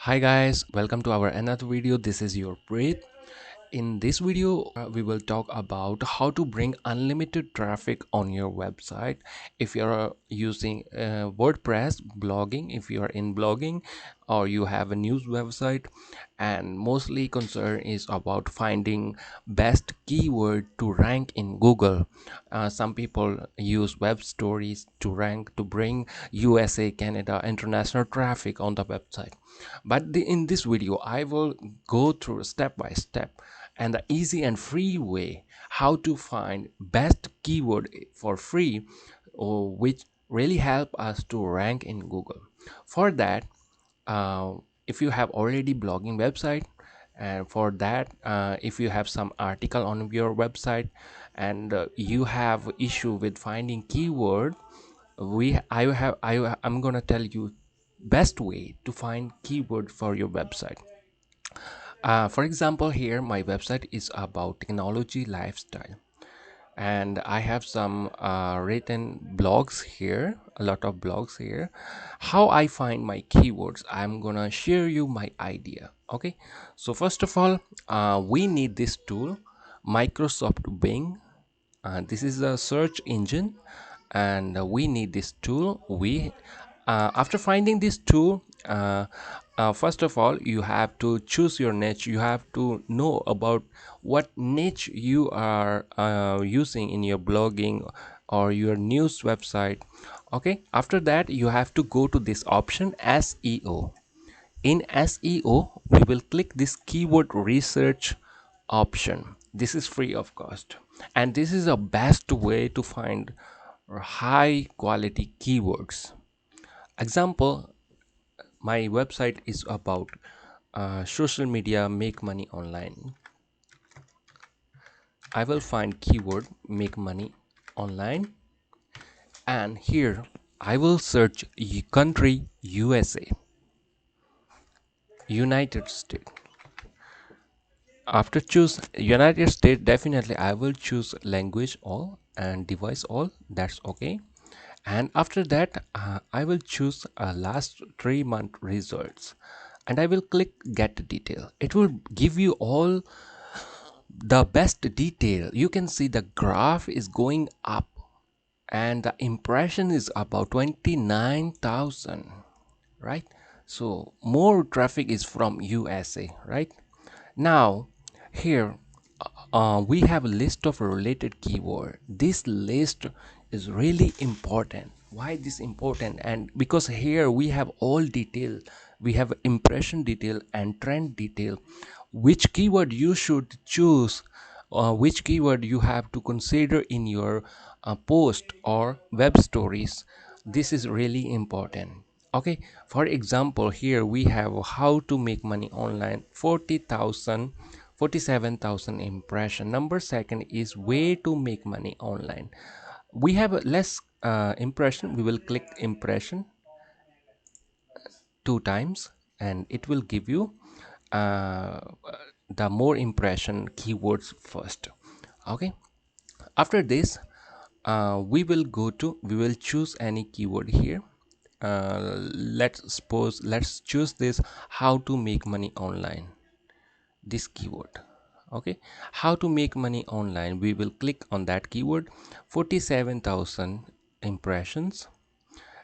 Hi guys, welcome to our another video. This is your Preet. In this video, we will talk about how to bring unlimited traffic on your website. If you're using WordPress blogging, if you are in blogging or you have a news website, and mostly concern is about finding best keyword to rank in Google. Some people use web stories to rank to bring USA, Canada, international traffic on the website. But in this video, I will go through step by step and the easy and free way how to find best keyword for free, or which really help us to rank in Google. For that, if you have already blogging website, and for that, if you have some article on your website and you have issue with finding keyword, I'm gonna tell you best way to find keyword for your website. For example, here my website is about technology lifestyle, and I have some written blogs here, a lot of blogs here. How I find my keywords, I'm gonna share you my idea. Okay, so first of all, we need this tool, Microsoft Bing. This is a search engine, and we need this tool. We After finding this tool, first of all, you have to choose your niche. You have to know about what niche you are using in your blogging or your news website. Okay, after that you have to go to this option, SEO. In SEO, we will click this keyword research option. This is free of cost, and this is a best way to find high quality keywords. Example, my website is about social media make money online. I will find keyword make money online, and here I will search country USA, United States. After choose United States, definitely I will choose language all and device all. That's okay. And after that, I will choose last 3 month results, and I will click get detail. It will give you all the best detail. You can see the graph is going up, and the impression is about 29,000, right? So more traffic is from USA, right? Now here we have a list of related keyword. This list is really important. Why this important? And because here we have all detail, we have impression detail and trend detail, which keyword you should choose, which keyword you have to consider in your post or web stories. This is really important. Okay, for example, here we have how to make money online, 40,000, 47,000 impression. Number second is way to make money online. We have a less impression. We will click impression 2 times, and it will give you uh, the more impression keywords first. Okay, after this, we will choose any keyword here. Let's choose this, how to make money online, this keyword. Okay, how to make money online, we will click on that keyword. 47,000 impressions,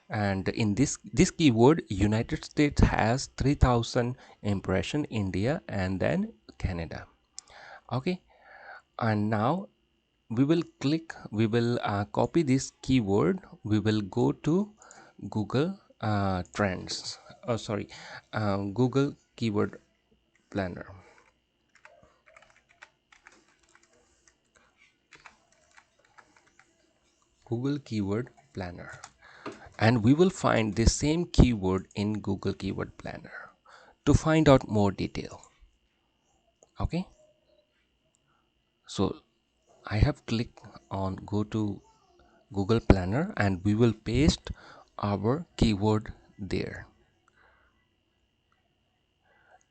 and in this keyword, United States has 3,000 impression, India, and then Canada. Okay, and now we will copy this keyword. We will go to Google trends, oh sorry, Google keyword planner. Google keyword planner, and we will find the same keyword in Google keyword planner to find out more detail. Okay, so I have clicked on go to Google planner, and we will paste our keyword there,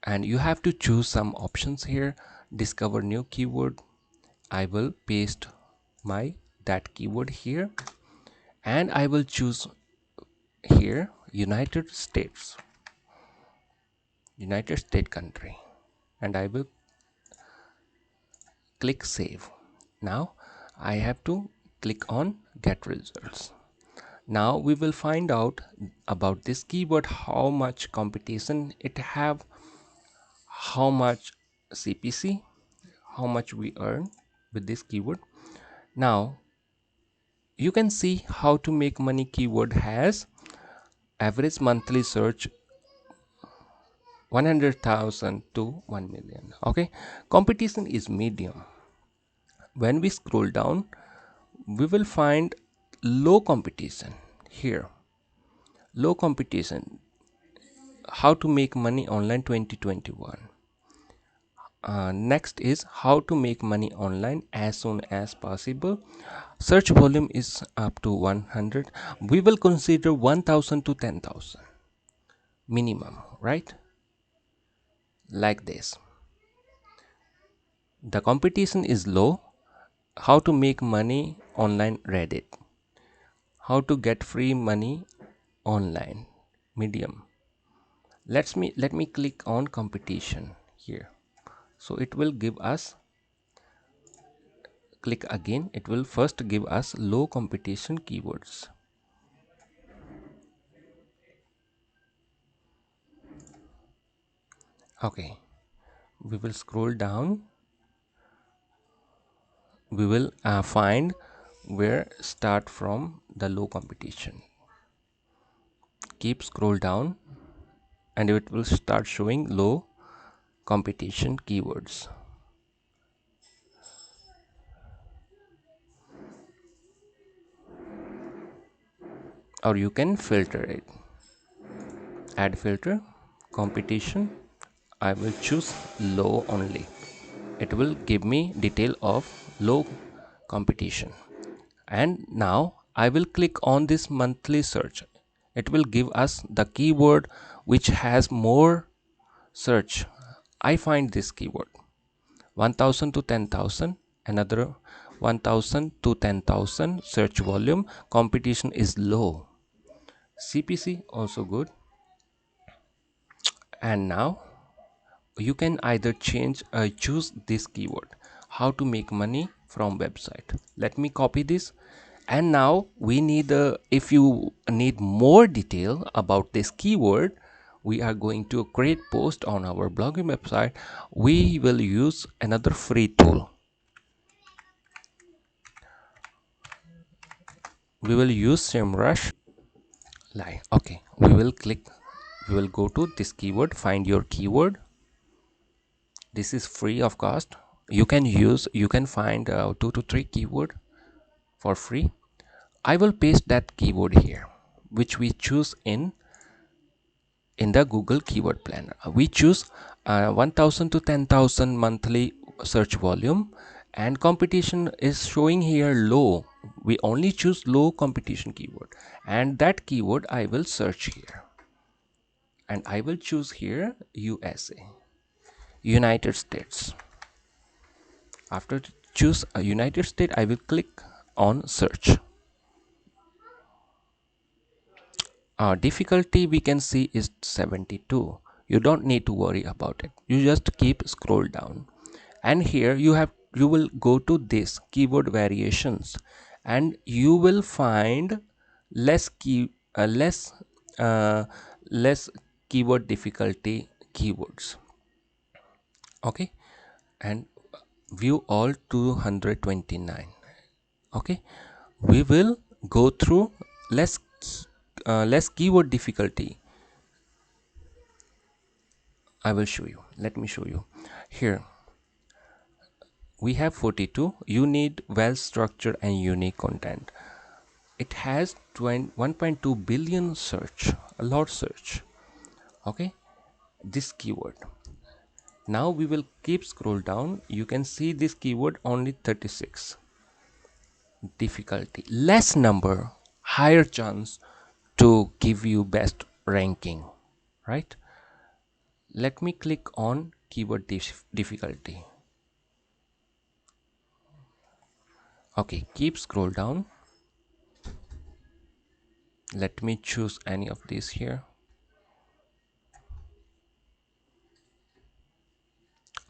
and you have to choose some options here. Discover new keyword. I will paste my that keyword here, and I will choose here United States. United States country, and I will click save. Now I have to click on get results. Now we will find out about this keyword, how much competition it have, how much CPC, how much we earn with this keyword. Now you can see how to make money keyword has average monthly search 100,000 to 1 million. Okay, competition is medium. When we scroll down, we will find low competition here. Low competition, how to make money online 2021. Next is how to make money online as soon as possible. Search volume is up to 100. We will consider 1000 to 10,000 minimum, right? Like this. The competition is low. How to make money online Reddit. How to get free money online medium. Let me click on competition here. So it will give us, click again, it will first give us low competition keywords. Okay, we will scroll down. We will find where start from the low competition. Keep scroll down and it will start showing low competition keywords. Or you can filter it. Add filter, competition. I will choose low only. It will give me detail of low competition. And now I will click on this monthly search. It will give us the keyword which has more search. I find this keyword 1000 to 10,000, another 1000 to 10,000 search volume. Competition is low. CPC also good. And now you can either choose this keyword, how to make money from website. Let me copy this. And now we need if you need more detail about this keyword, we are going to create post on our blogging website. We will use another free tool. We will use SEMrush. Like, okay, we will go to this keyword, find your keyword. This is free of cost. You can find 2 to 3 keyword for free. I will paste that keyword here, which we choose in the Google keyword planner. We choose 1000 to 10,000 monthly search volume, and competition is showing here low. We only choose low competition keyword, and that keyword I will search here, and I will choose here USA, United States. After choose a United States, I will click on search. Difficulty we can see is 72. You don't need to worry about it. You just keep scroll down, and here you will go to this keyword variations, and you will find less uh, less keyword difficulty keywords. Okay, and view all 229. Okay, we will go through less less keyword difficulty. I will show you. Let me show you. Here we have 42. You need well structured and unique content. It has 1.2 billion search, a lot search. Okay, this keyword. Now we will keep scroll down. You can see this keyword only 36. Difficulty less number, higher chance to give you best ranking, right? Let me click on keyword difficulty. Okay, keep scroll down. Let me choose any of these here.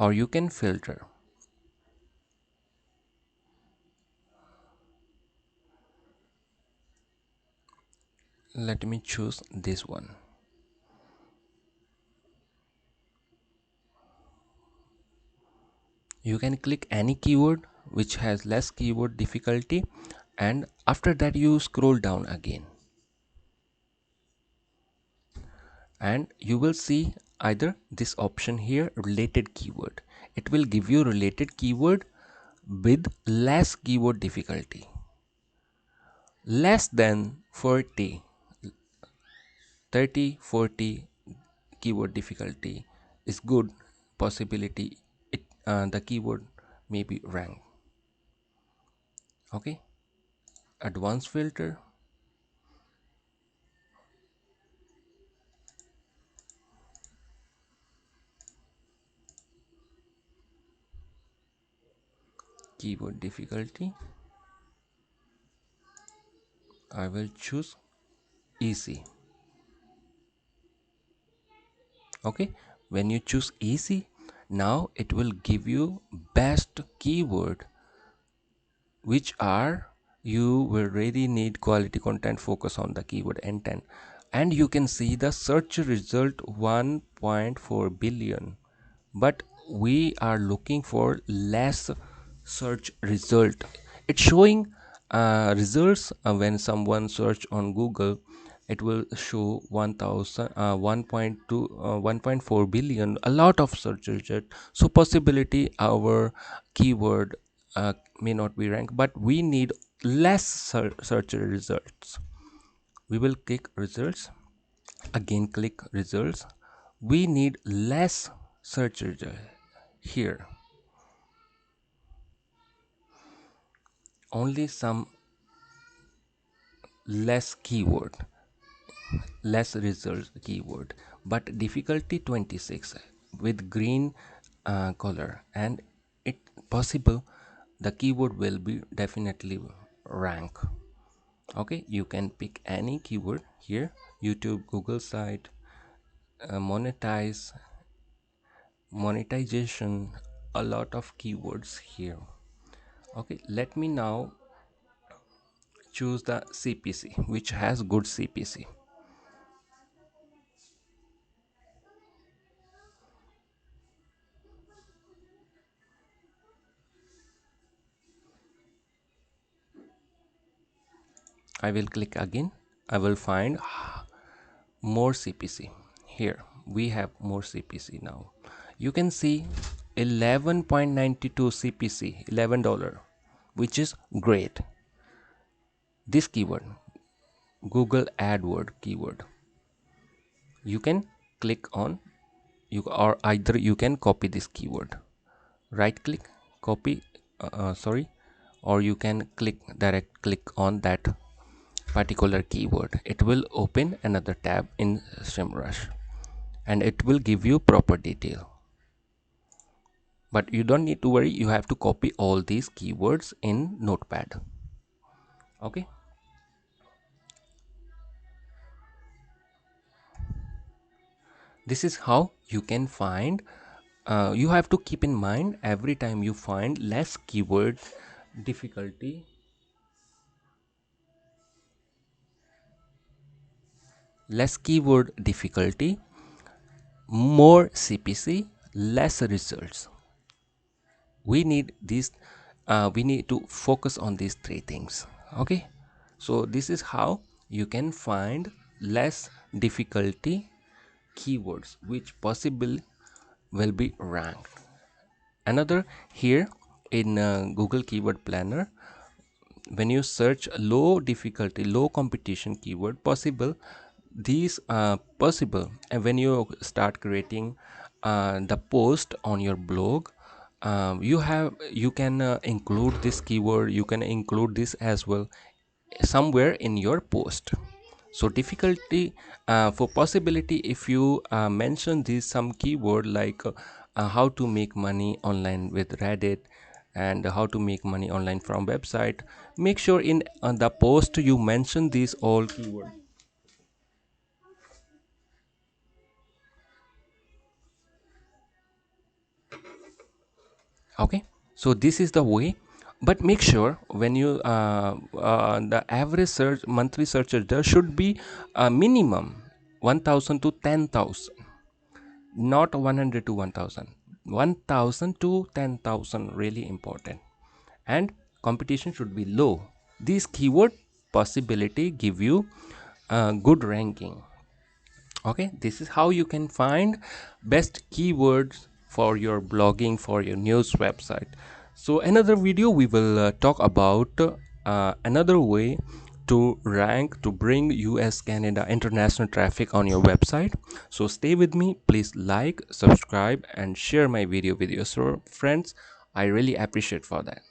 or you can filter. Let me choose this one. You can click any keyword which has less keyword difficulty, and after that you scroll down again, and you will see either this option here, related keyword. It will give you related keyword with less keyword difficulty, less than 40, 30, 40 keyword difficulty is good possibility the keyword may be ranked. Okay, advanced filter, keyword difficulty, I will choose easy. Okay, when you choose easy, now it will give you best keyword which are you will really need quality content, focus on the keyword intent, and you can see the search result 1.4 billion, but we are looking for less search result. It's showing results when someone search on Google, it will show 1000 1.2 1.4 billion, a lot of search result. So possibility our keyword may not be ranked, but we need less search results. We will click results, again click results. We need less search result here, only some less keyword, less results keyword, but difficulty 26 with green color, and it possible the keyword will be definitely rank. Okay, you can pick any keyword here, YouTube, Google site, monetization, a lot of keywords here. Okay, let me now choose the CPC which has good CPC. I will click again. I will find more CPC. Here we have more CPC now. You can see 11.92 CPC, $11, which is great. This keyword, Google AdWord keyword, you can click on, you or either you can copy this keyword, right click, copy, sorry, or you can click, direct click on that particular keyword. It will open another tab in SEMrush and it will give you proper detail, but you don't need to worry, you have to copy all these keywords in Notepad. Okay, this is how you can find, you have to keep in mind every time you find less keyword difficulty, less keyword difficulty, more CPC, less results. We need this, we need to focus on these three things. Okay, so this is how you can find less difficulty keywords which possible will be ranked. Another here in Google Keyword Planner, when you search low difficulty, low competition keyword, possible these possible, and when you start creating the post on your blog, you can include this keyword, you can include this as well somewhere in your post. So difficulty, for possibility, if you mention this some keyword like how to make money online with Reddit and how to make money online from website, make sure in the post you mention these all keyword. Okay, so this is the way. But make sure when you the average search monthly searcher there should be a minimum 1000 to 10,000, not 100 to 1000. 1000 to 10,000 really important, and competition should be low. These keyword possibility give you good ranking. Okay, this is how you can find best keywords for your blogging, for your news website. So another video we will talk about another way to rank, to bring US, Canada, international traffic on your website. So stay with me, please like, subscribe and share my video with your friends. I really appreciate for that.